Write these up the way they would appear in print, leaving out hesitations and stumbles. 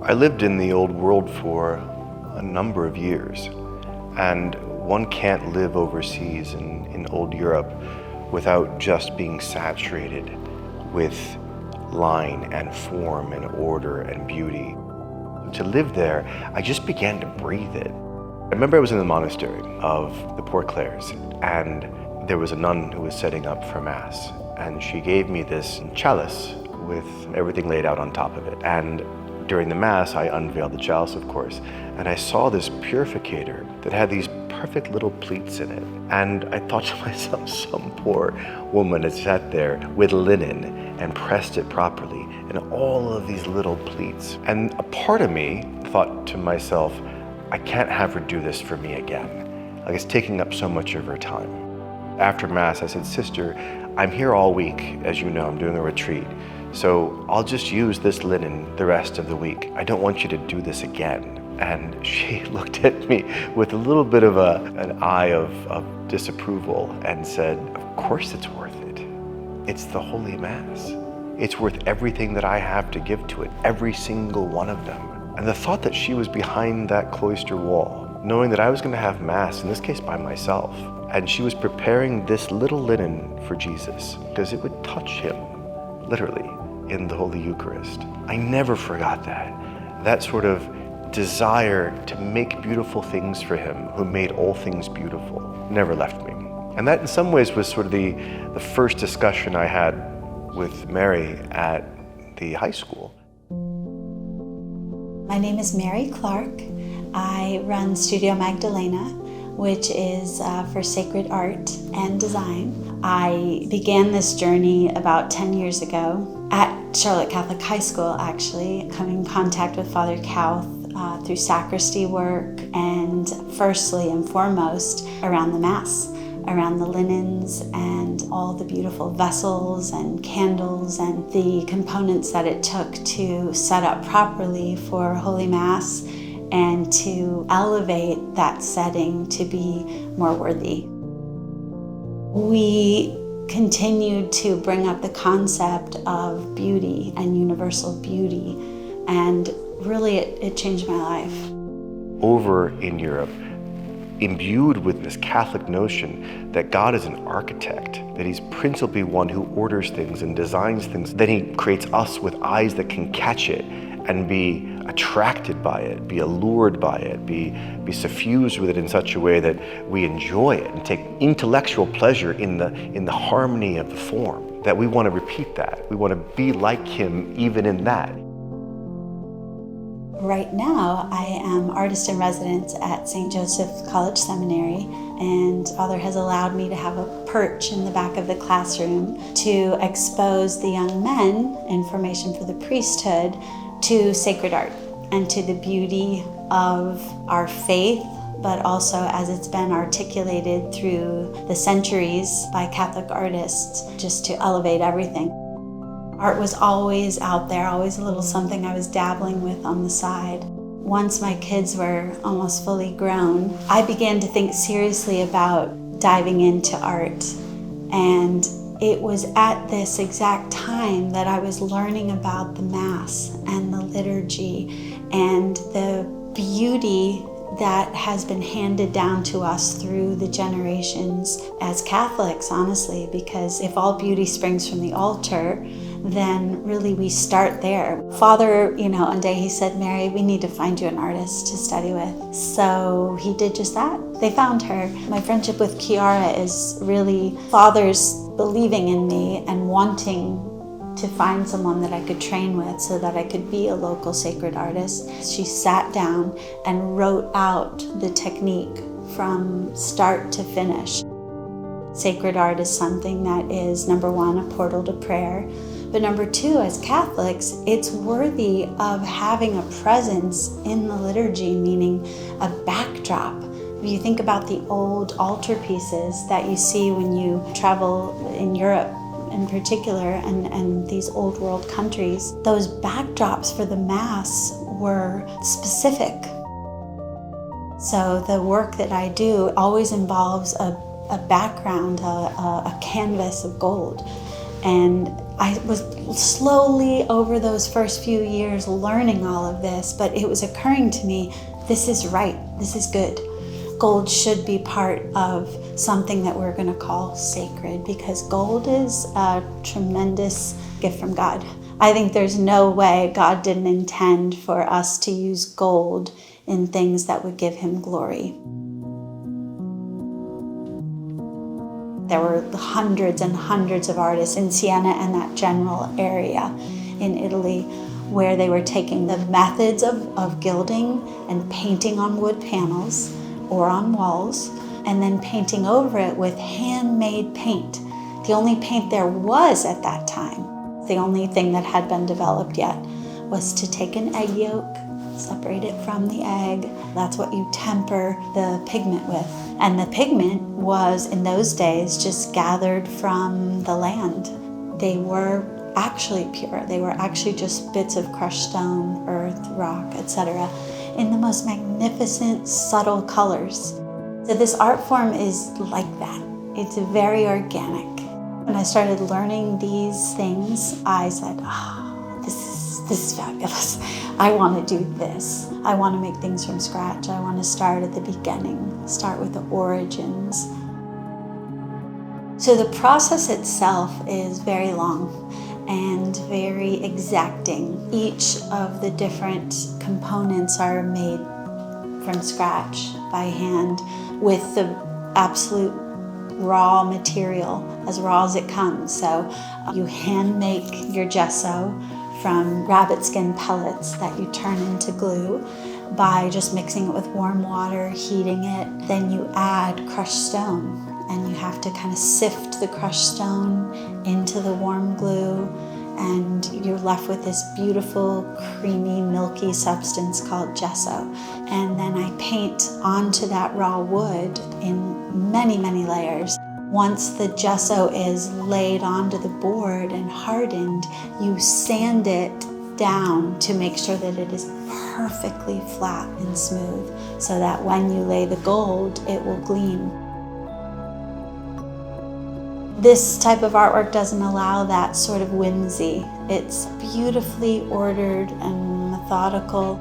I lived in the old world for a number of years, and one can't live overseas in old Europe without just being saturated with line and form and order and beauty. To live there, I just began to breathe it. I remember I was in the monastery of the Poor Clares, and there was a nun who was setting up for Mass, and she gave me this chalice with everything laid out on top of it. And during the Mass, I unveiled the chalice, of course, and I saw this purificator that had these perfect little pleats in it. And I thought to myself, some poor woman had sat there with linen and pressed it properly, and all of these little pleats. And a part of me thought to myself, I can't have her do this for me again. Like, it's taking up so much of her time. After Mass, I said, Sister, I'm here all week. As you know, I'm doing a retreat. So I'll just use this linen the rest of the week. I don't want you to do this again. And she looked at me with a little bit of an eye of disapproval and said, of course it's worth it. It's the Holy Mass. It's worth everything that I have to give to it, every single one of them. And the thought that she was behind that cloister wall, knowing that I was going to have Mass, in this case by myself, and she was preparing this little linen for Jesus because it would touch him, literally, in the Holy Eucharist. I never forgot that. That sort of desire to make beautiful things for him who made all things beautiful never left me. And that in some ways was sort of the first discussion I had with Mary at the high school. My name is Mary Clark. I run Studio Magdalena, which is for sacred art and design. I began this journey about 10 years ago at Charlotte Catholic High School, actually, coming in contact with Father Kouth through sacristy work, and firstly and foremost around the Mass, around the linens and all the beautiful vessels and candles and the components that it took to set up properly for Holy Mass and to elevate that setting to be more worthy. We continued to bring up the concept of beauty and universal beauty, and really it changed my life. Over in Europe, imbued with this Catholic notion that God is an architect, that he's principally one who orders things and designs things, then he creates us with eyes that can catch it and be attracted by it, be allured by it, be suffused with it in such a way that we enjoy it and take intellectual pleasure in the harmony of the form, that we want to repeat that. We want to be like him even in that. Right now, I am artist in residence at St Joseph College Seminary, and Father has allowed me to have a perch in the back of the classroom to expose the young men, in formation for the priesthood, to sacred art and to the beauty of our faith, but also as it's been articulated through the centuries by Catholic artists, just to elevate everything. Art was always out there, always a little something I was dabbling with on the side. Once my kids were almost fully grown, I began to think seriously about diving into art. And it was at this exact time that I was learning about the Mass and the liturgy and the beauty that has been handed down to us through the generations as Catholics, honestly, because if all beauty springs from the altar, then really we start there. Father, one day he said, Mary, we need to find you an artist to study with. So he did just that. They found her. My friendship with Chiara is really Father's believing in me and wanting to find someone that I could train with so that I could be a local sacred artist. She sat down and wrote out the technique from start to finish. Sacred art is something that is, number one, a portal to prayer. But number two, as Catholics, it's worthy of having a presence in the liturgy, meaning a backdrop. If you think about the old altar pieces that you see when you travel in Europe in particular, and these old world countries, those backdrops for the Mass were specific. So the work that I do always involves a background, a canvas of gold. And I was slowly over those first few years learning all of this, but it was occurring to me, this is right, this is good. Gold should be part of something that we're going to call sacred, because gold is a tremendous gift from God. I think there's no way God didn't intend for us to use gold in things that would give him glory. There were hundreds and hundreds of artists in Siena and that general area in Italy where they were taking the methods of gilding and painting on wood panels or on walls, and then painting over it with handmade paint. The only paint there was at that time, the only thing that had been developed yet, was to take an egg yolk, separate it from the egg. That's what you temper the pigment with. And the pigment was, in those days, just gathered from the land. They were actually pure. They were actually just bits of crushed stone, earth, rock, etc., in the most magnificent, subtle colors. So this art form is like that. It's very organic. When I started learning these things, I said, this is fabulous. I want to do this. I want to make things from scratch. I want to start at the beginning, start with the origins. So the process itself is very long and very exacting. Each of the different components are made from scratch by hand with the absolute raw material, as raw as it comes. So you hand make your gesso from rabbit skin pellets that you turn into glue by just mixing it with warm water, heating it. Then you add crushed stone, and you have to kind of sift the crushed stone into the warm glue, and you're left with this beautiful, creamy, milky substance called gesso. And then I paint onto that raw wood in many, many layers. Once the gesso is laid onto the board and hardened, you sand it down to make sure that it is perfectly flat and smooth, so that when you lay the gold, it will gleam. This type of artwork doesn't allow that sort of whimsy. It's beautifully ordered and methodical.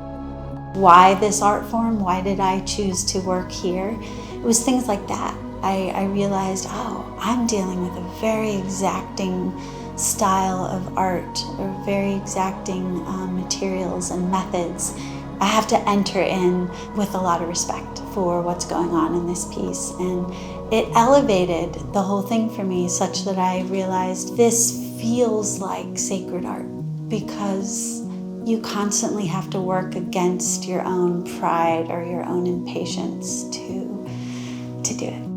Why this art form? Why did I choose to work here? It was things like that. I realized, I'm dealing with a very exacting style of art, or very exacting materials and methods. I have to enter in with a lot of respect for what's going on in this piece. And it elevated the whole thing for me, such that I realized this feels like sacred art, because you constantly have to work against your own pride or your own impatience to do it.